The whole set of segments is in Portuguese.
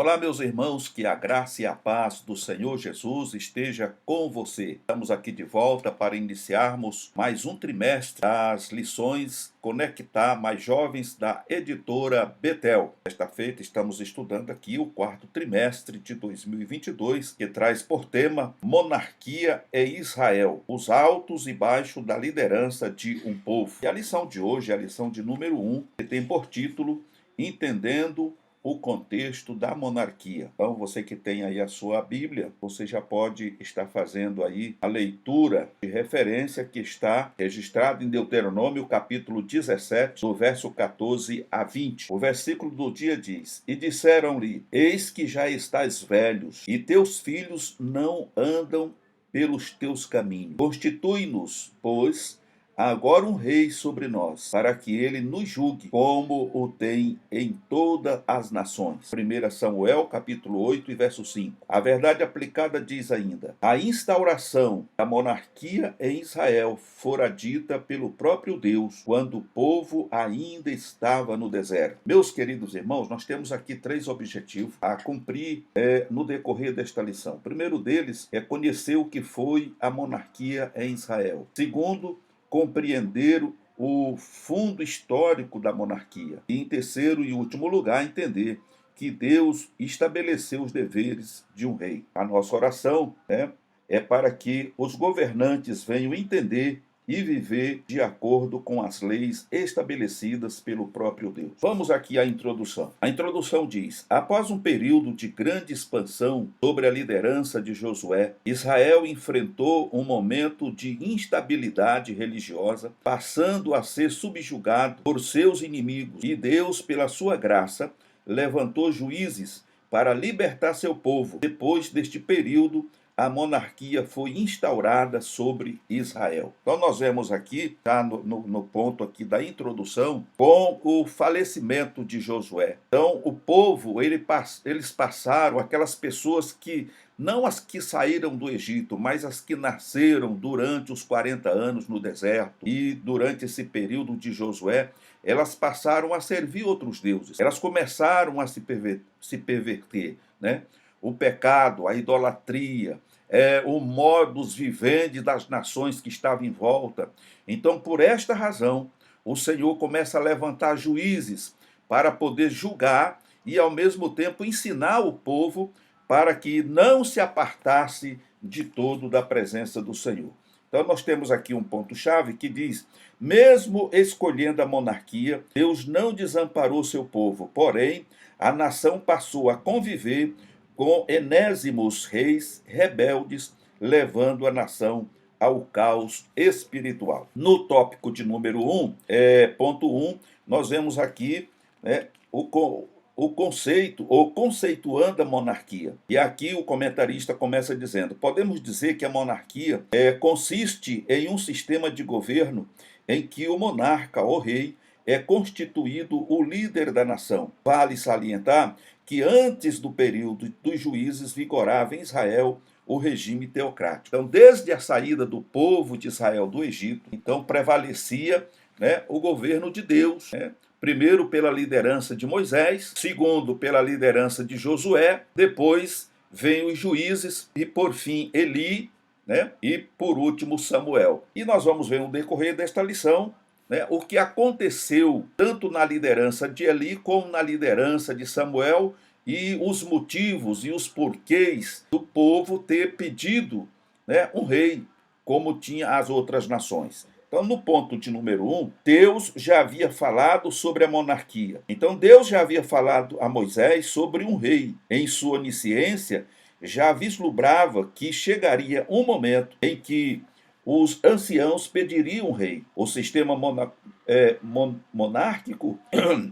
Olá, meus irmãos, que a graça e a paz do Senhor Jesus esteja com você. Estamos aqui de volta para iniciarmos mais um trimestre das lições Conectar Mais Jovens da editora Betel. Desta feita, estamos estudando aqui o quarto trimestre de 2022, que traz por tema Monarquia em Israel, os altos e baixos da liderança de um povo. E a lição de hoje é a lição de número 1, que tem por título Entendendo o contexto da monarquia. Então, você que tem aí a sua Bíblia, você já pode estar fazendo aí a leitura de referência que está registrada em Deuteronômio, capítulo 17, do verso 14 a 20. O versículo do dia diz: E disseram-lhe, eis que já estás velhos, e teus filhos não andam pelos teus caminhos. Constitui-nos, pois, agora um rei sobre nós, para que ele nos julgue, como o tem em todas as nações. 1 Samuel, capítulo 8, e verso 5. A verdade aplicada diz ainda: a instauração da monarquia em Israel fora dita pelo próprio Deus, quando o povo ainda estava no deserto. Meus queridos irmãos, nós temos aqui três objetivos a cumprir no decorrer desta lição. O primeiro deles é conhecer o que foi a monarquia em Israel. Segundo, compreender o fundo histórico da monarquia. E, em terceiro e último lugar, entender que Deus estabeleceu os deveres de um rei. A nossa oração é para que os governantes venham entender e viver de acordo com as leis estabelecidas pelo próprio Deus. Vamos aqui à introdução. A introdução diz: após um período de grande expansão sobre a liderança de Josué, Israel enfrentou um momento de instabilidade religiosa, passando a ser subjugado por seus inimigos. E Deus, pela sua graça, levantou juízes para libertar seu povo. Depois deste período, a monarquia foi instaurada sobre Israel. Então nós vemos aqui, tá no ponto aqui da introdução, com o falecimento de Josué. Então o povo, eles passaram, aquelas pessoas que, não as que saíram do Egito, mas as que nasceram durante os 40 anos no deserto e durante esse período de Josué, elas passaram a servir outros deuses. Elas começaram a se perverter, né? O pecado, a idolatria, o modus vivendi das nações que estavam em volta. Então, por esta razão, o Senhor começa a levantar juízes para poder julgar e, ao mesmo tempo, ensinar o povo para que não se apartasse de todo da presença do Senhor. Então, nós temos aqui um ponto-chave que diz: mesmo escolhendo a monarquia, Deus não desamparou seu povo, porém, a nação passou a conviver com enésimos reis rebeldes, levando a nação ao caos espiritual. No tópico de número 1, ponto 1, nós vemos aqui o conceito, ou conceituando a monarquia. E aqui o comentarista começa dizendo: podemos dizer que a monarquia consiste em um sistema de governo em que o monarca, ou rei, é constituído o líder da nação. Vale salientar que antes do período dos juízes vigorava em Israel o regime teocrático. Então, desde a saída do povo de Israel do Egito, então prevalecia o governo de Deus, primeiro pela liderança de Moisés, segundo pela liderança de Josué, depois vem os juízes e, por fim, Eli, e, por último, Samuel. E nós vamos ver no decorrer desta lição o que aconteceu tanto na liderança de Eli como na liderança de Samuel e os motivos e os porquês do povo ter pedido um rei, como tinha as outras nações. Então, no ponto de número 1, Deus já havia falado sobre a monarquia. Então, Deus já havia falado a Moisés sobre um rei. Em sua onisciência, já vislumbrava que chegaria um momento em que os anciãos pediriam um rei. O sistema monárquico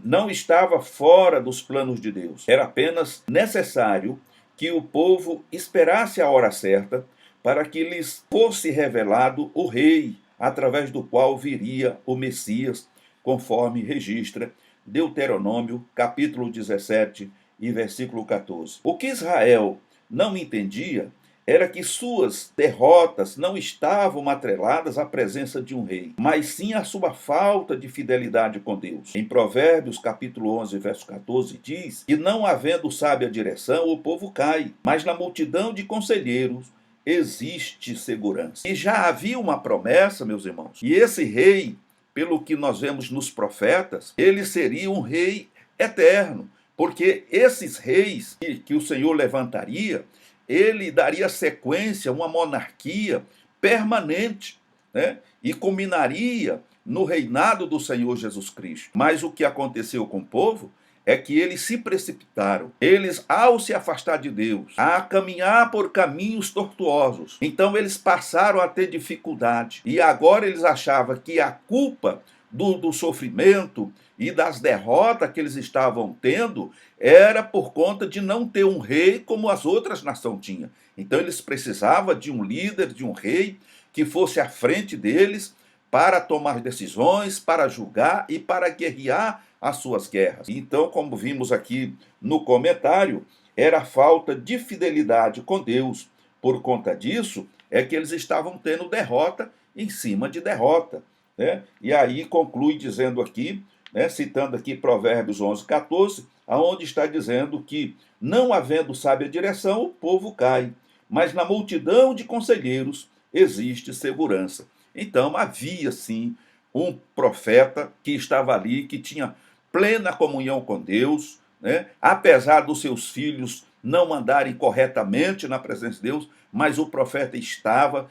não estava fora dos planos de Deus. Era apenas necessário que o povo esperasse a hora certa para que lhes fosse revelado o rei, através do qual viria o Messias, conforme registra Deuteronômio, capítulo 17 e versículo 14. O que Israel não entendia era que suas derrotas não estavam atreladas à presença de um rei, mas sim à sua falta de fidelidade com Deus. Em Provérbios, capítulo 11, verso 14, diz que não havendo sábia direção, o povo cai, mas na multidão de conselheiros existe segurança. E já havia uma promessa, meus irmãos, e esse rei, pelo que nós vemos nos profetas, ele seria um rei eterno, porque esses reis que o Senhor levantaria, ele daria sequência a uma monarquia permanente, né? E culminaria no reinado do Senhor Jesus Cristo. Mas o que aconteceu com o povo é que eles se precipitaram. Eles, ao se afastar de Deus, a caminhar por caminhos tortuosos, então eles passaram a ter dificuldade. E agora eles achavam que a culpa do sofrimento e das derrotas que eles estavam tendo era por conta de não ter um rei como as outras nações tinham. Então eles precisavam de um líder, de um rei que fosse à frente deles para tomar decisões, para julgar e para guerrear as suas guerras. Então, como vimos aqui no comentário, era a falta de fidelidade com Deus. Por conta disso, é que eles estavam tendo derrota em cima de derrota, né? E aí conclui dizendo aqui, né, citando aqui Provérbios 11, 14, aonde está dizendo que, não havendo sábia direção, o povo cai, mas na multidão de conselheiros existe segurança. Então, havia sim um profeta que estava ali, que tinha plena comunhão com Deus, né? Apesar dos seus filhos não andarem corretamente na presença de Deus, mas o profeta estava,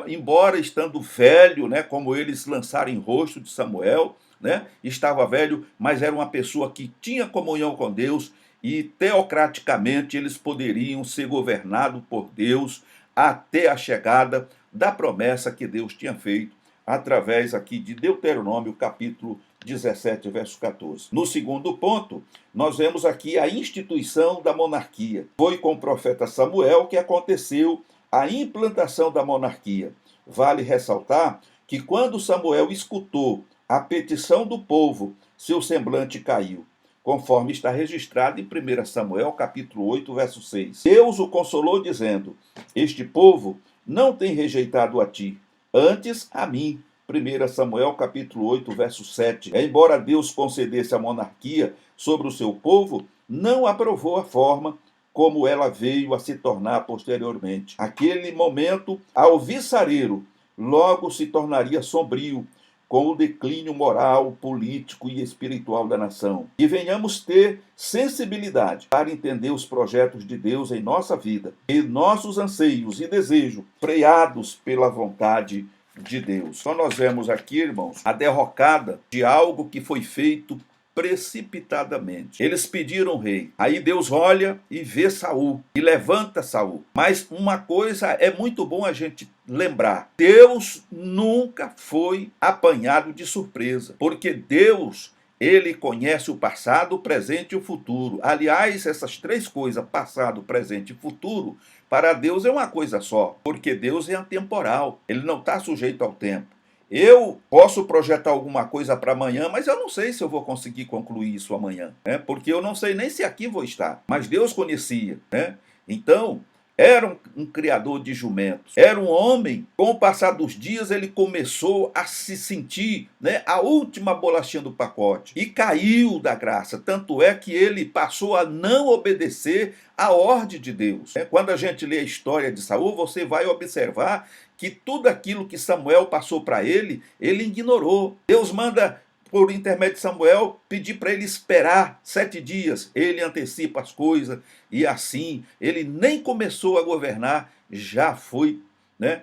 embora estando velho, né, como eles lançaram em rosto de Samuel, né, estava velho, mas era uma pessoa que tinha comunhão com Deus e teocraticamente eles poderiam ser governados por Deus até a chegada da promessa que Deus tinha feito através aqui de Deuteronômio, capítulo 17, verso 14. No segundo ponto, nós vemos aqui a instituição da monarquia. Foi com o profeta Samuel que aconteceu a implantação da monarquia. Vale ressaltar que quando Samuel escutou a petição do povo, seu semblante caiu, conforme está registrado em 1 Samuel, capítulo 8, verso 6. Deus o consolou dizendo: este povo não tem rejeitado a ti, antes a mim. 1 Samuel capítulo 8, verso 7. Embora Deus concedesse a monarquia sobre o seu povo, não aprovou a forma como ela veio a se tornar posteriormente. Aquele momento, alvissareiro, logo se tornaria sombrio, com o declínio moral, político e espiritual da nação. E venhamos ter sensibilidade para entender os projetos de Deus em nossa vida e nossos anseios e desejos, freados pela vontade de Deus. Então nós vemos aqui, irmãos, a derrocada de algo que foi feito precipitadamente. Eles pediram rei. Aí Deus olha e vê Saul e levanta Saul. Mas uma coisa é muito bom a gente lembrar: Deus nunca foi apanhado de surpresa, porque Deus, ele conhece o passado, o presente e o futuro. Aliás, essas três coisas, passado, presente e futuro, para Deus é uma coisa só, porque Deus é atemporal, ele não está sujeito ao tempo. Eu posso projetar alguma coisa para amanhã, mas eu não sei se eu vou conseguir concluir isso amanhã, né? Porque eu não sei nem se aqui vou estar, mas Deus conhecia, né? Então, era um criador de jumentos, era um homem. Com o passar dos dias, ele começou a se sentir, né, a última bolachinha do pacote e caiu da graça. Tanto é que ele passou a não obedecer à ordem de Deus. Quando a gente lê a história de Saul, você vai observar que tudo aquilo que Samuel passou para ele ignorou. Deus manda, por intermédio de Samuel, pedir para ele esperar 7 dias. Ele antecipa as coisas e assim, ele nem começou a governar, já foi, né,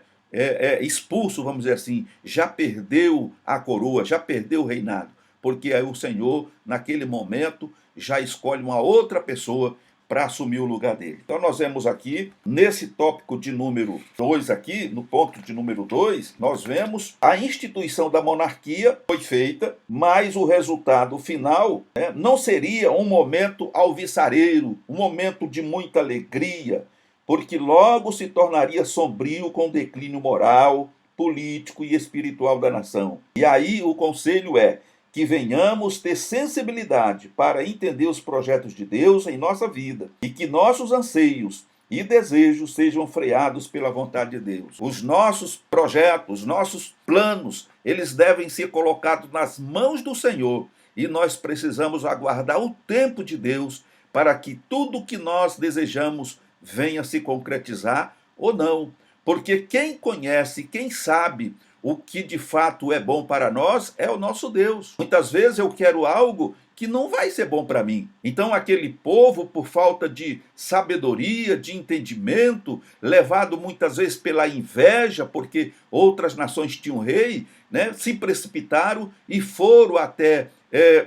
expulso, vamos dizer assim, já perdeu a coroa, já perdeu o reinado, porque aí o Senhor, naquele momento, já escolhe uma outra pessoa para assumir o lugar dele. Então nós vemos aqui, nesse tópico de número 2 aqui, no ponto de número 2, nós vemos a instituição da monarquia foi feita, mas o resultado final, né, não seria um momento alvissareiro, um momento de muita alegria, porque logo se tornaria sombrio com o declínio moral, político e espiritual da nação. E aí o conselho é que venhamos ter sensibilidade para entender os projetos de Deus em nossa vida e que nossos anseios e desejos sejam freados pela vontade de Deus. Os nossos projetos, os nossos planos, eles devem ser colocados nas mãos do Senhor e nós precisamos aguardar o tempo de Deus para que tudo o que nós desejamos venha se concretizar ou não. Porque quem conhece, quem sabe o que de fato é bom para nós é o nosso Deus. Muitas vezes eu quero algo que não vai ser bom para mim. Então aquele povo, por falta de sabedoria, de entendimento, levado muitas vezes pela inveja, porque outras nações tinham rei, né, se precipitaram e foram até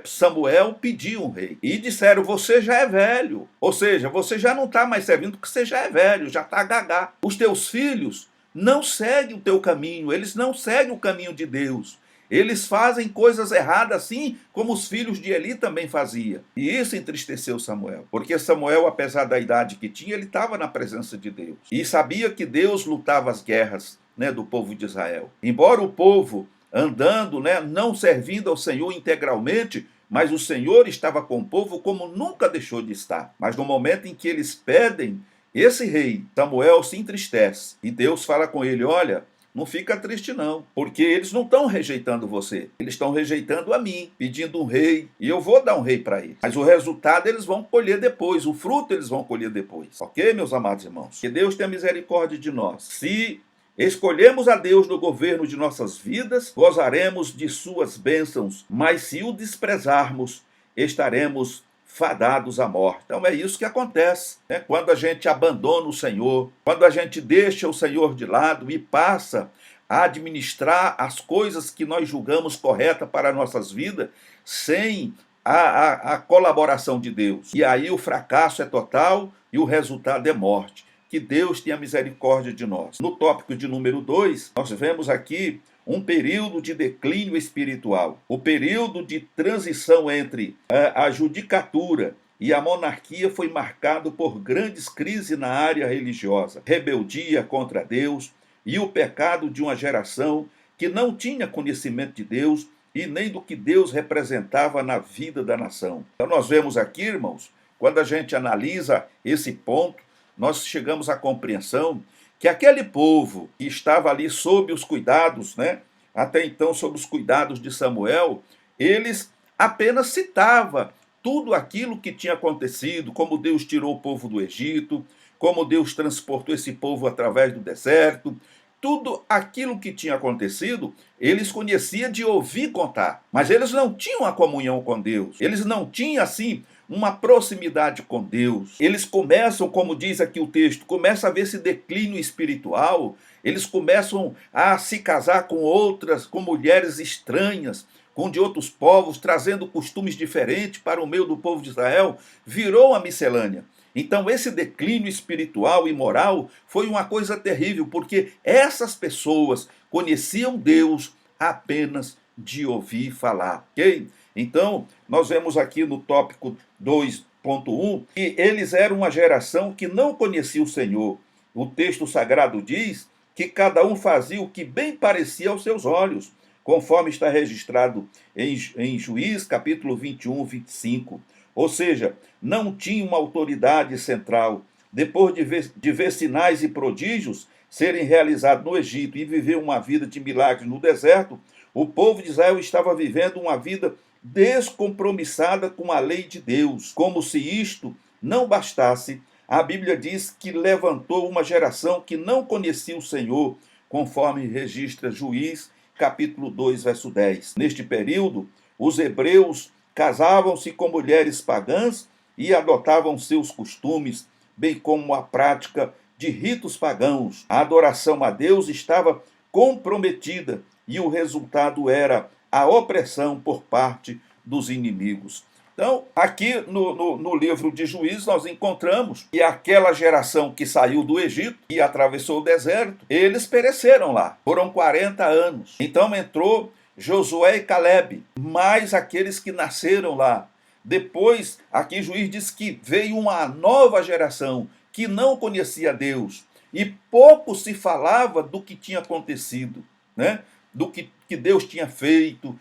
Samuel pedir um rei. E disseram, você já é velho. Ou seja, você já não está mais servindo porque você já é velho, já está gagá. Os teus filhos não seguem o teu caminho, eles não seguem o caminho de Deus. Eles fazem coisas erradas assim como os filhos de Eli também faziam. E isso entristeceu Samuel. Porque Samuel, apesar da idade que tinha, ele estava na presença de Deus. E sabia que Deus lutava as guerras, né, do povo de Israel. Embora o povo andando, né, não servindo ao Senhor integralmente, mas o Senhor estava com o povo como nunca deixou de estar. Mas no momento em que eles pedem esse rei, Samuel se entristece. E Deus fala com ele, olha, não fica triste não, porque eles não estão rejeitando você, eles estão rejeitando a mim, pedindo um rei, e eu vou dar um rei para eles. Mas o resultado eles vão colher depois, o fruto eles vão colher depois. Ok, meus amados irmãos? Que Deus tenha misericórdia de nós. Se escolhemos a Deus no governo de nossas vidas, gozaremos de suas bênçãos, mas se o desprezarmos, estaremos fadados à morte. Então é isso que acontece, né? Quando a gente abandona o Senhor, quando a gente deixa o Senhor de lado e passa a administrar as coisas que nós julgamos corretas para nossas vidas, sem a colaboração de Deus. E aí o fracasso é total e o resultado é morte. Que Deus tenha misericórdia de nós. No tópico de número 2, nós vemos aqui um período de declínio espiritual, o período de transição entre a judicatura e a monarquia foi marcado por grandes crises na área religiosa, rebeldia contra Deus e o pecado de uma geração que não tinha conhecimento de Deus e nem do que Deus representava na vida da nação. Então nós vemos aqui, irmãos, quando a gente analisa esse ponto, nós chegamos à compreensão que aquele povo que estava ali sob os cuidados, né, até então sob os cuidados de Samuel, eles apenas citavam tudo aquilo que tinha acontecido, como Deus tirou o povo do Egito, como Deus transportou esse povo através do deserto, tudo aquilo que tinha acontecido, eles conheciam de ouvir contar, mas eles não tinham a comunhão com Deus, eles não tinham assim uma proximidade com Deus. Eles começam, como diz aqui o texto, começa a ver esse declínio espiritual, eles começam a se casar com outras, com mulheres estranhas, com de outros povos, trazendo costumes diferentes para o meio do povo de Israel, virou uma miscelânea. Então esse declínio espiritual e moral foi uma coisa terrível, porque essas pessoas conheciam Deus apenas de ouvir falar, ok? Então, nós vemos aqui no tópico 2.1 que eles eram uma geração que não conhecia o Senhor. O texto sagrado diz que cada um fazia o que bem parecia aos seus olhos, conforme está registrado em Juízes, capítulo 21, 25. Ou seja, não tinha uma autoridade central. Depois de ver sinais e prodígios serem realizados no Egito e viver uma vida de milagres no deserto, o povo de Israel estava vivendo uma vida descompromissada com a lei de Deus. Como se isto não bastasse, a Bíblia diz que levantou uma geração que não conhecia o Senhor, conforme registra Juízes, capítulo 2, verso 10. Neste período, os hebreus casavam-se com mulheres pagãs e adotavam seus costumes, bem como a prática de ritos pagãos. A adoração a Deus estava comprometida e o resultado era a opressão por parte dos inimigos. Então, aqui no livro de Juízes, nós encontramos que aquela geração que saiu do Egito e atravessou o deserto, eles pereceram lá. Foram 40 anos. Então entrou Josué e Calebe, mais aqueles que nasceram lá. Depois, aqui Juízes diz que veio uma nova geração que não conhecia Deus. E pouco se falava do que tinha acontecido, né? Do que Deus tinha feito,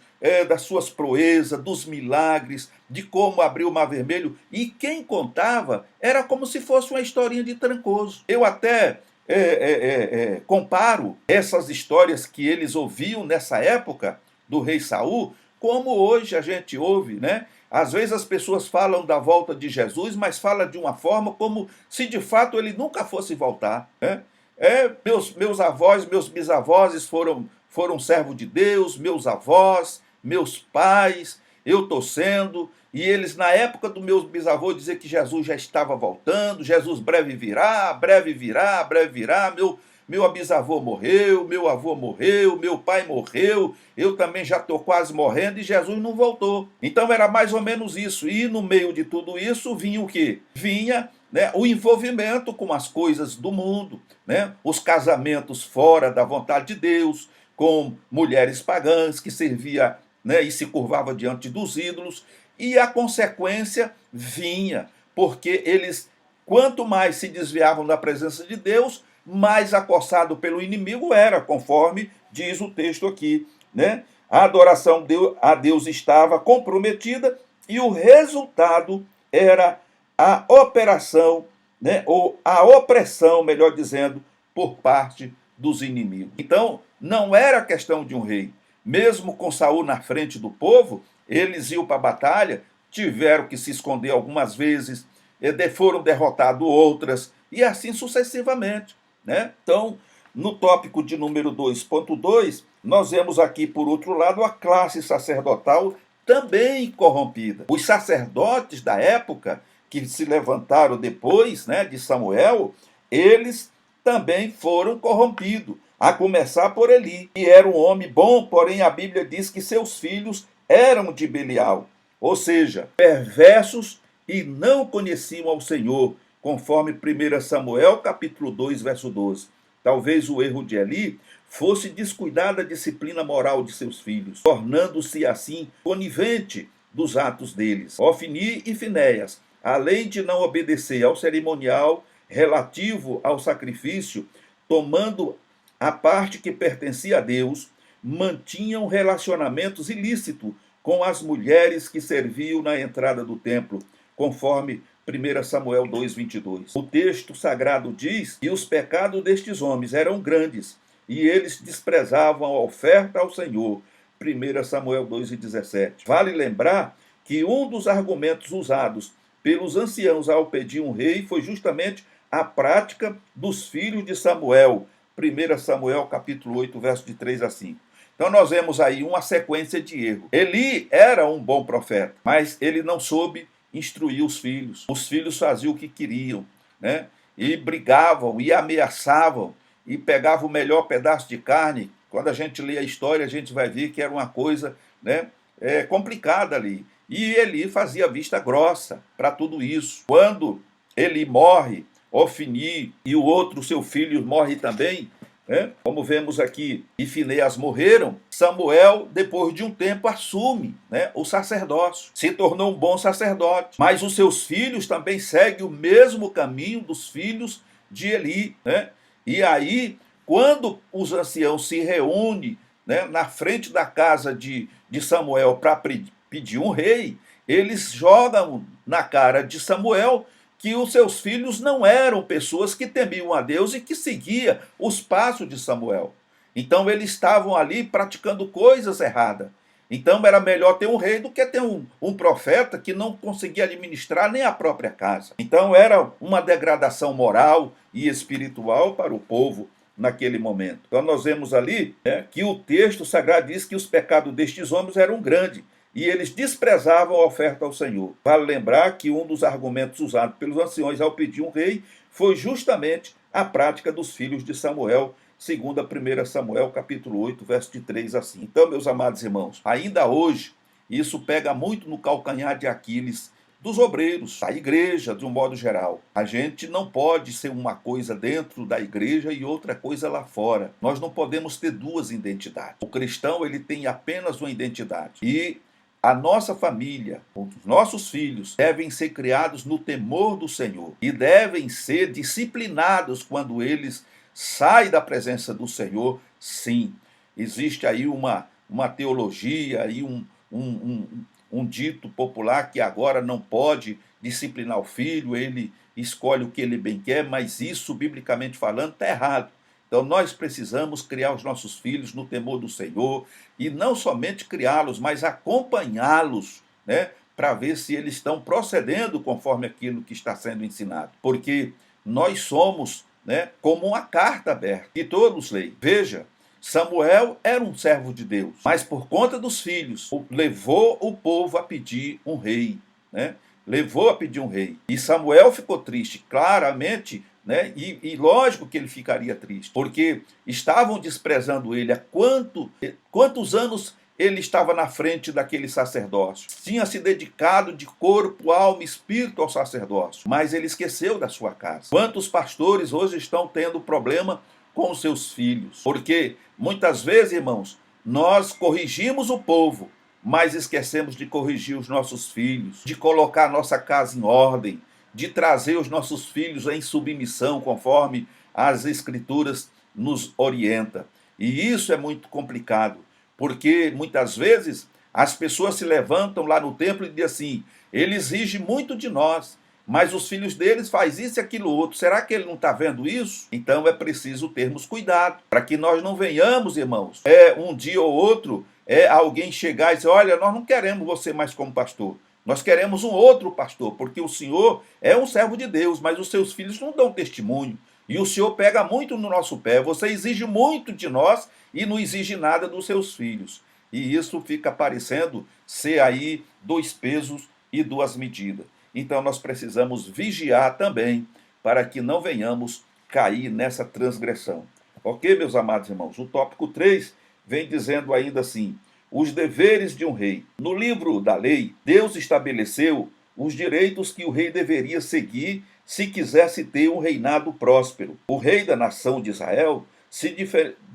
das suas proezas, dos milagres, de como abriu o Mar Vermelho, e quem contava era como se fosse uma historinha de Trancoso. Eu até comparo essas histórias que eles ouviam nessa época do rei Saul, como hoje a gente ouve, né? Às vezes as pessoas falam da volta de Jesus, mas falam de uma forma como se de fato ele nunca fosse voltar, né? Meus avós, meus bisavós foram servos de Deus, meus avós, meus pais, eu estou sendo, e eles, na época do meu bisavô, diziam que Jesus já estava voltando, Jesus breve virá, breve virá, breve virá, meu bisavô morreu, meu avô morreu, meu pai morreu, eu também já estou quase morrendo e Jesus não voltou. Então era mais ou menos isso. E no meio de tudo isso vinha o quê? Vinha, né, o envolvimento com as coisas do mundo, né, os casamentos fora da vontade de Deus, com mulheres pagãs que servia, né, e se curvava diante dos ídolos, e a consequência vinha, porque eles, quanto mais se desviavam da presença de Deus, mais acossado pelo inimigo era, conforme diz o texto aqui, né? A adoração a Deus estava comprometida e o resultado era a operação, né? Ou a opressão, melhor dizendo, por parte dos inimigos. Então, não era questão de um rei. Mesmo com Saul na frente do povo, eles iam para a batalha, tiveram que se esconder algumas vezes, foram derrotados outras, e assim sucessivamente, né? Então, no tópico de número 2.2, nós vemos aqui, por outro lado, a classe sacerdotal também corrompida. Os sacerdotes da época, que se levantaram depois, né, de Samuel, eles também foram corrompidos, a começar por Eli, que era um homem bom, porém a Bíblia diz que seus filhos eram de Belial, ou seja, perversos e não conheciam ao Senhor, conforme 1 Samuel capítulo 2, verso 12. Talvez o erro de Eli fosse descuidar da disciplina moral de seus filhos, tornando-se assim conivente dos atos deles. Ofni e Finéias, além de não obedecer ao cerimonial relativo ao sacrifício, tomando a parte que pertencia a Deus, mantinham relacionamentos ilícitos com as mulheres que serviam na entrada do templo, conforme 1 Samuel 2:22. O texto sagrado diz que os pecados destes homens eram grandes e eles desprezavam a oferta ao Senhor. 1 Samuel 2:17. Vale lembrar que um dos argumentos usados pelos anciãos ao pedir um rei foi justamente a prática dos filhos de Samuel. 1 Samuel capítulo 8, verso de 3 a 5. Então nós vemos aí uma sequência de erros. Eli era um bom profeta, mas ele não soube instruir os filhos. Os filhos faziam o que queriam, né? E brigavam, e ameaçavam, e pegavam o melhor pedaço de carne. Quando a gente lê a história, a gente vai ver que era uma coisa, né, complicada ali. E Eli fazia vista grossa para tudo isso. Quando Eli morre, Ofni e o outro, seu filho, morre também, né? Como vemos aqui, e Finéias morreram, Samuel, depois de um tempo, assume, né, o sacerdócio, se tornou um bom sacerdote, mas os seus filhos também seguem o mesmo caminho dos filhos de Eli, né? E aí, quando os anciãos se reúnem, né, na frente da casa de Samuel para pedir um rei, eles jogam na cara de Samuel que os seus filhos não eram pessoas que temiam a Deus e que seguiam os passos de Samuel. Então eles estavam ali praticando coisas erradas. Então era melhor ter um rei do que ter um profeta que não conseguia administrar nem a própria casa. Então era uma degradação moral e espiritual para o povo naquele momento. Então nós vemos ali, né, que o texto sagrado diz que os pecados destes homens eram grandes e eles desprezavam a oferta ao Senhor. Vale lembrar que um dos argumentos usados pelos anciões ao pedir um rei foi justamente a prática dos filhos de Samuel, segundo a 1 Samuel capítulo 8, verso de 3 a 5. Então, meus amados irmãos, ainda hoje, isso pega muito no calcanhar de Aquiles dos obreiros, da igreja, de um modo geral. A gente não pode ser uma coisa dentro da igreja e outra coisa lá fora. Nós não podemos ter duas identidades. O cristão, ele tem apenas uma identidade. E a nossa família, os nossos filhos, devem ser criados no temor do Senhor e devem ser disciplinados quando eles saem da presença do Senhor. Sim, existe aí uma uma teologia e um dito popular que agora não pode disciplinar o filho, ele escolhe o que ele bem quer, mas isso, biblicamente falando, está errado. Então nós precisamos criar os nossos filhos no temor do Senhor, e não somente criá-los, mas acompanhá-los, né, para ver se eles estão procedendo conforme aquilo que está sendo ensinado. Porque nós somos, né, como uma carta aberta, que todos leem. Veja, Samuel era um servo de Deus, mas por conta dos filhos, levou o povo a pedir um rei, né? Levou a pedir um rei. E Samuel ficou triste, claramente, né? E lógico que ele ficaria triste, porque estavam desprezando ele. Há quantos anos ele estava na frente daquele sacerdócio? Tinha se dedicado de corpo, alma e espírito ao sacerdócio, mas ele esqueceu da sua casa. Quantos pastores hoje estão tendo problema com os seus filhos? Porque muitas vezes, irmãos, nós corrigimos o povo, mas esquecemos de corrigir os nossos filhos, de colocar a nossa casa em ordem, de trazer os nossos filhos em submissão, conforme as Escrituras nos orientam. E isso é muito complicado, porque muitas vezes as pessoas se levantam lá no templo e dizem assim: ele exige muito de nós, mas os filhos deles fazem isso e aquilo outro. Será que ele não está vendo isso? Então é preciso termos cuidado, para que nós não venhamos, irmãos, um dia ou outro, alguém chegar e dizer: olha, nós não queremos você mais como pastor, nós queremos um outro pastor, porque o senhor é um servo de Deus, mas os seus filhos não dão testemunho, e o senhor pega muito no nosso pé, você exige muito de nós e não exige nada dos seus filhos. E isso fica parecendo ser aí 2 pesos e 2 medidas. Então nós precisamos vigiar também, para que não venhamos cair nessa transgressão. Ok, meus amados irmãos? O tópico 3 vem dizendo ainda assim: os deveres de um rei. No livro da lei, Deus estabeleceu os direitos que o rei deveria seguir se quisesse ter um reinado próspero. O rei da nação de Israel se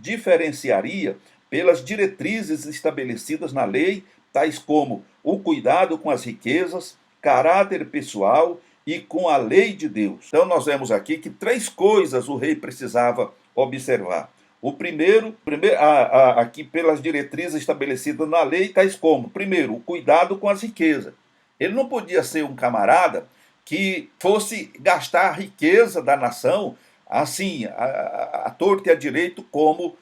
diferenciaria pelas diretrizes estabelecidas na lei, tais como o cuidado com as riquezas, caráter pessoal e com a lei de Deus. Então nós vemos aqui que 3 coisas o rei precisava observar. O primeiro aqui pelas diretrizes estabelecidas na lei, tais como, primeiro, o cuidado com as riquezas. Ele não podia ser um camarada que fosse gastar a riqueza da nação assim, à torto e à direito, como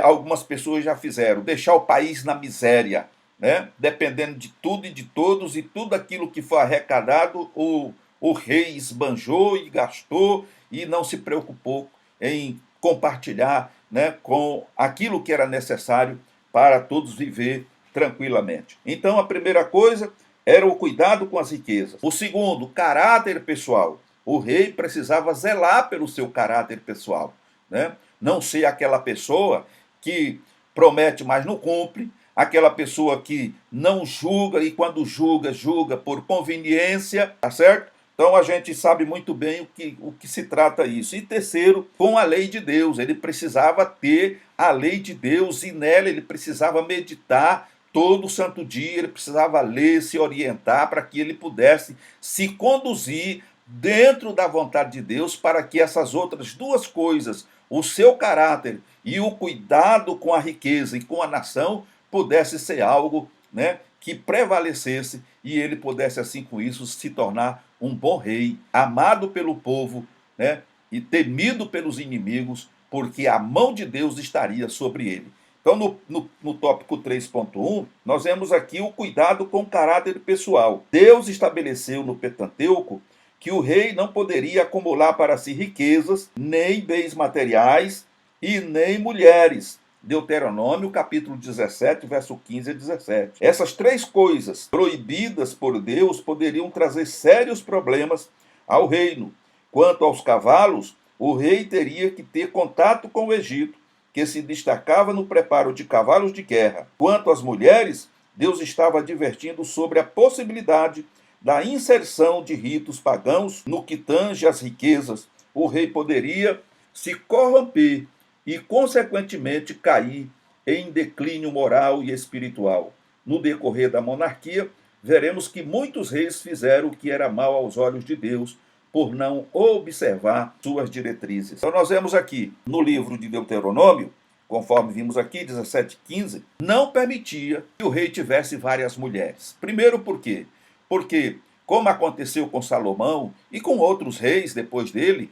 algumas pessoas já fizeram, deixar o país na miséria, né? Dependendo de tudo e de todos, e tudo aquilo que foi arrecadado, o rei esbanjou e gastou e não se preocupou em compartilhar, né, com aquilo que era necessário para todos viver tranquilamente. Então a primeira coisa era o cuidado com as riquezas. O segundo, caráter pessoal. O rei precisava zelar pelo seu caráter pessoal, né? Não ser aquela pessoa que promete, mas não cumpre, aquela pessoa que não julga e quando julga, julga por conveniência, tá certo? Então a gente sabe muito bem o que se trata isso. E terceiro, com a lei de Deus. Ele precisava ter a lei de Deus e nela ele precisava meditar todo santo dia, ele precisava ler, se orientar para que ele pudesse se conduzir dentro da vontade de Deus, para que essas outras 2 coisas, o seu caráter e o cuidado com a riqueza e com a nação, pudesse ser algo, né, que prevalecesse e ele pudesse assim com isso se tornar um bom rei, amado pelo povo, né, e temido pelos inimigos, porque a mão de Deus estaria sobre ele. Então, no tópico 3.1, nós vemos aqui o cuidado com o caráter pessoal. Deus estabeleceu no Pentateuco que o rei não poderia acumular para si riquezas, nem bens materiais e nem mulheres. Deuteronômio, capítulo 17, verso 15 a 17. Essas 3 coisas proibidas por Deus poderiam trazer sérios problemas ao reino. Quanto aos cavalos, o rei teria que ter contato com o Egito, que se destacava no preparo de cavalos de guerra. Quanto às mulheres, Deus estava advertindo sobre a possibilidade da inserção de ritos pagãos no que tange às riquezas. O rei poderia se corromper e, consequentemente, cair em declínio moral e espiritual. No decorrer da monarquia, veremos que muitos reis fizeram o que era mal aos olhos de Deus, por não observar suas diretrizes. Então nós vemos aqui no livro de Deuteronômio conforme vimos aqui, 17:15, não permitia que o rei tivesse várias mulheres. Primeiro por quê? Porque, como aconteceu com Salomão e com outros reis depois dele,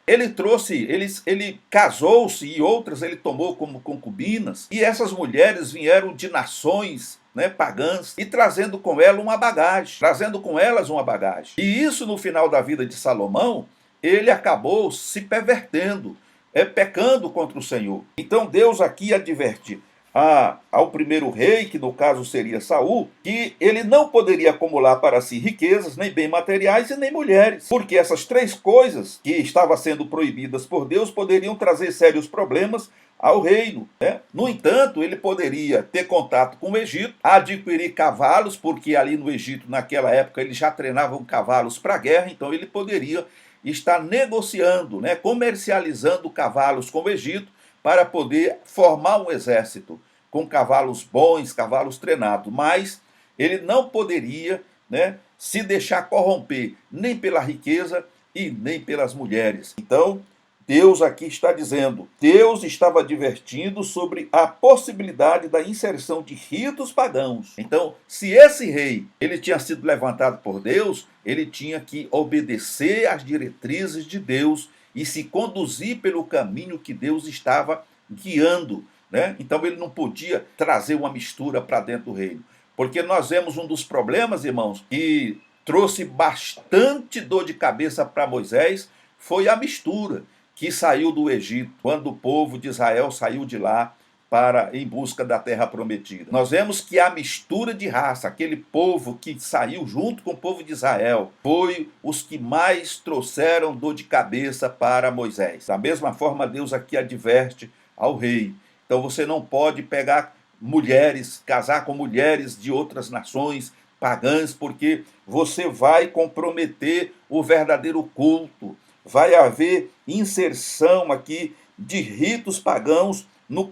ele casou-se e outras ele tomou como concubinas, e essas mulheres vieram de nações, né, pagãs, e trazendo com elas uma bagagem. E isso, no final da vida de Salomão, ele acabou se pervertendo, pecando contra o Senhor. Então Deus aqui adverte ao primeiro rei, que no caso seria Saul, que ele não poderia acumular para si riquezas, nem bens materiais e nem mulheres, porque essas três coisas que estavam sendo proibidas por Deus poderiam trazer sérios problemas ao reino, né? No entanto, ele poderia ter contato com o Egito, adquirir cavalos, porque ali no Egito, naquela época, eles já treinavam cavalos para a guerra, então ele poderia estar negociando, né, comercializando cavalos com o Egito, para poder formar um exército com cavalos bons, cavalos treinados. Mas ele não poderia, né, se deixar corromper nem pela riqueza e nem pelas mulheres. Então, Deus aqui está dizendo, Deus estava advertindo sobre a possibilidade da inserção de ritos pagãos. Então, se esse rei ele tinha sido levantado por Deus, ele tinha que obedecer às diretrizes de Deus e se conduzir pelo caminho que Deus estava guiando, né? Então ele não podia trazer uma mistura para dentro do reino. Porque nós vemos um dos problemas, irmãos, que trouxe bastante dor de cabeça para Moisés, foi a mistura que saiu do Egito, quando o povo de Israel saiu de lá em busca da terra prometida. Nós vemos que a mistura de raça, aquele povo que saiu junto com o povo de Israel, foi os que mais trouxeram dor de cabeça para Moisés. Da mesma forma, Deus aqui adverte ao rei. Então você não pode pegar mulheres, casar com mulheres de outras nações pagãs, porque você vai comprometer o verdadeiro culto. Vai haver inserção aqui de ritos pagãos no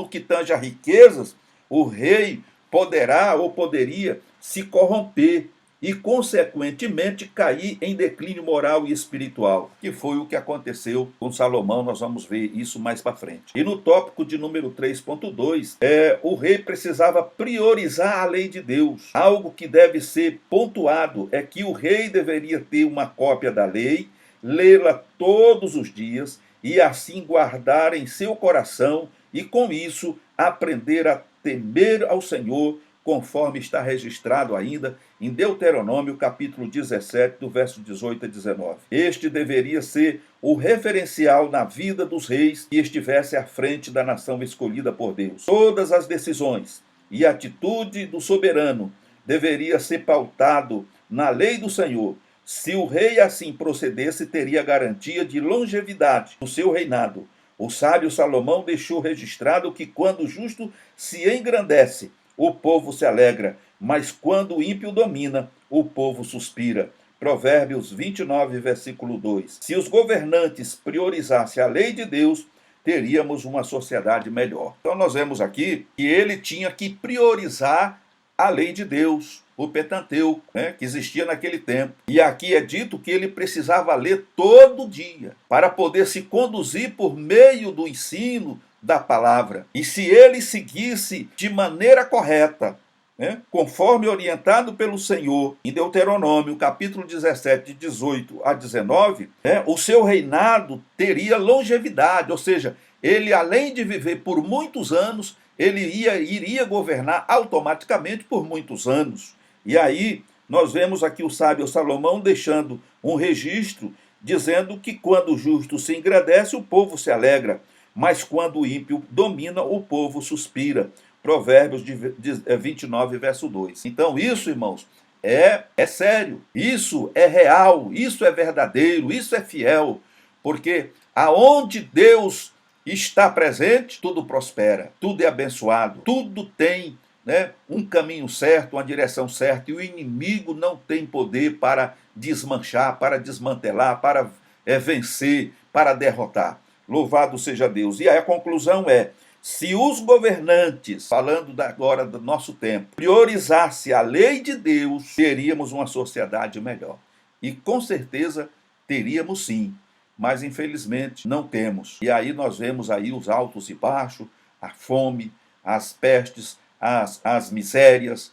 que tange a riquezas. O rei poderá ou poderia se corromper e, consequentemente, cair em declínio moral e espiritual, que foi o que aconteceu com Salomão. Nós vamos ver isso mais para frente. E no tópico de número 3.2, o rei precisava priorizar a lei de Deus. Algo que deve ser pontuado é que o rei deveria ter uma cópia da lei, lê-la todos os dias e assim guardar em seu coração e com isso aprender a temer ao Senhor, conforme está registrado ainda em Deuteronômio capítulo 17, do verso 18 a 19. Este deveria ser o referencial na vida dos reis que estivesse à frente da nação escolhida por Deus. Todas as decisões e atitude do soberano deveria ser pautado na lei do Senhor. Se o rei assim procedesse, teria garantia de longevidade no seu reinado. O sábio Salomão deixou registrado que quando o justo se engrandece, o povo se alegra, mas quando o ímpio domina, o povo suspira. Provérbios 29, versículo 2. Se os governantes priorizassem a lei de Deus, teríamos uma sociedade melhor. Então nós vemos aqui que ele tinha que priorizar a lei de Deus, o Pentateuco, né, que existia naquele tempo. E aqui é dito que ele precisava ler todo dia para poder se conduzir por meio do ensino da palavra. E se ele seguisse de maneira correta, né, conforme orientado pelo Senhor, em Deuteronômio, capítulo 17, de 18 a 19, né, o seu reinado teria longevidade, ou seja, ele, além de viver por muitos anos, ele iria governar automaticamente por muitos anos. E aí nós vemos aqui o sábio Salomão deixando um registro dizendo que quando o justo se engrandece, o povo se alegra, mas quando o ímpio domina, o povo suspira. Provérbios 29, verso 2. Então isso, irmãos, é sério, isso é real, isso é verdadeiro, isso é fiel, porque aonde Deus está presente, tudo prospera, tudo é abençoado, tudo tem, né, um caminho certo, uma direção certa, e o inimigo não tem poder para desmanchar, para desmantelar, para vencer, para derrotar. Louvado seja Deus. E aí a conclusão é, se os governantes, falando agora do nosso tempo, priorizasse a lei de Deus, teríamos uma sociedade melhor. E com certeza teríamos sim. mas infelizmente não temos. E aí nós vemos aí os altos e baixos, a fome, as pestes, as misérias,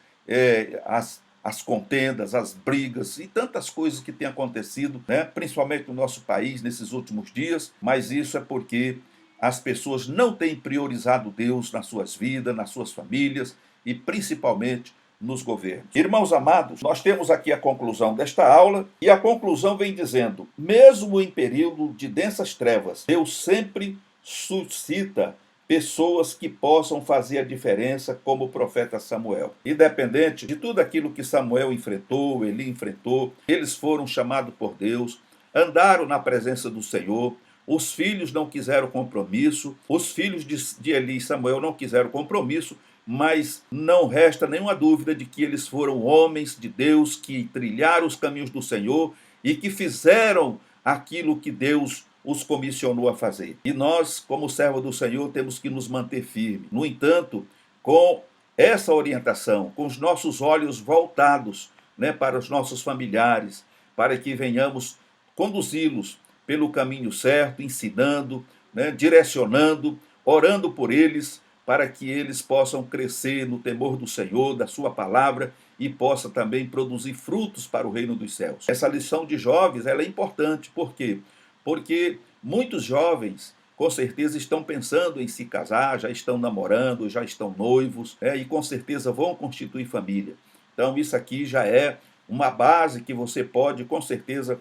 as contendas, as brigas e tantas coisas que têm acontecido, né? Principalmente no nosso país nesses últimos dias, mas isso é porque as pessoas não têm priorizado Deus nas suas vidas, nas suas famílias e principalmente nos governos. Irmãos amados, nós temos aqui a conclusão desta aula e a conclusão vem dizendo: mesmo em período de densas trevas, Deus sempre suscita pessoas que possam fazer a diferença, como o profeta Samuel. Independente de tudo aquilo que Samuel enfrentou, Eli enfrentou, eles foram chamados por Deus, andaram na presença do Senhor. Os filhos não quiseram compromisso, os filhos de Eli e Samuel não quiseram compromisso, mas não resta nenhuma dúvida de que eles foram homens de Deus que trilharam os caminhos do Senhor e que fizeram aquilo que Deus os comissionou a fazer. E nós, como servo do Senhor, temos que nos manter firmes. No entanto, com essa orientação, com os nossos olhos voltados, né, para os nossos familiares, para que venhamos conduzi-los pelo caminho certo, ensinando, né, direcionando, orando por eles, para que eles possam crescer no temor do Senhor, da sua palavra, e possa também produzir frutos para o reino dos céus. Essa lição de jovens, ela é importante. Por quê? Porque muitos jovens, com certeza, estão pensando em se casar, já estão namorando, já estão noivos, e com certeza vão constituir família. Então, isso aqui já é uma base que você pode, com certeza,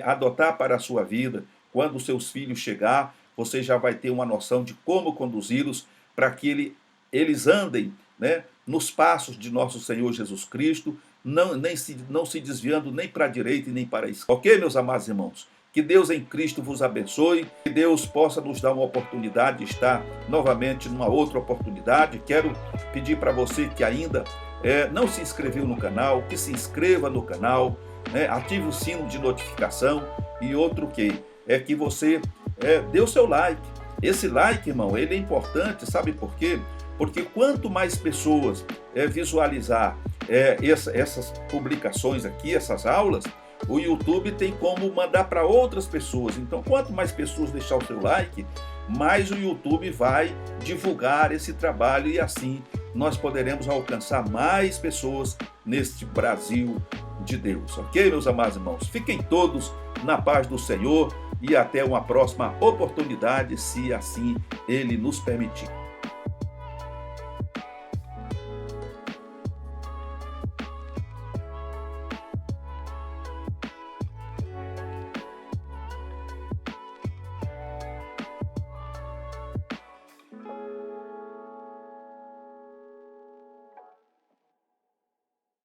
adotar para a sua vida. Quando os seus filhos chegar, você já vai ter uma noção de como conduzi-los para que eles andem, né, nos passos de nosso Senhor Jesus Cristo, não se desviando nem para a direita e nem para a esquerda. Ok, meus amados irmãos? Que Deus em Cristo vos abençoe, que Deus possa nos dar uma oportunidade de estar novamente numa outra oportunidade. Quero pedir para você que ainda não se inscreveu no canal, que se inscreva no canal, ative o sino de notificação e outro que você dê o seu like. Esse like, irmão, ele é importante, sabe por quê? Porque quanto mais pessoas visualizar essas publicações aqui, essas aulas, o YouTube tem como mandar para outras pessoas. Então, quanto mais pessoas deixar o seu like, mais o YouTube vai divulgar esse trabalho e assim nós poderemos alcançar mais pessoas neste Brasil de Deus. Ok, meus amados irmãos? Fiquem todos na paz do Senhor e até uma próxima oportunidade, se assim Ele nos permitir.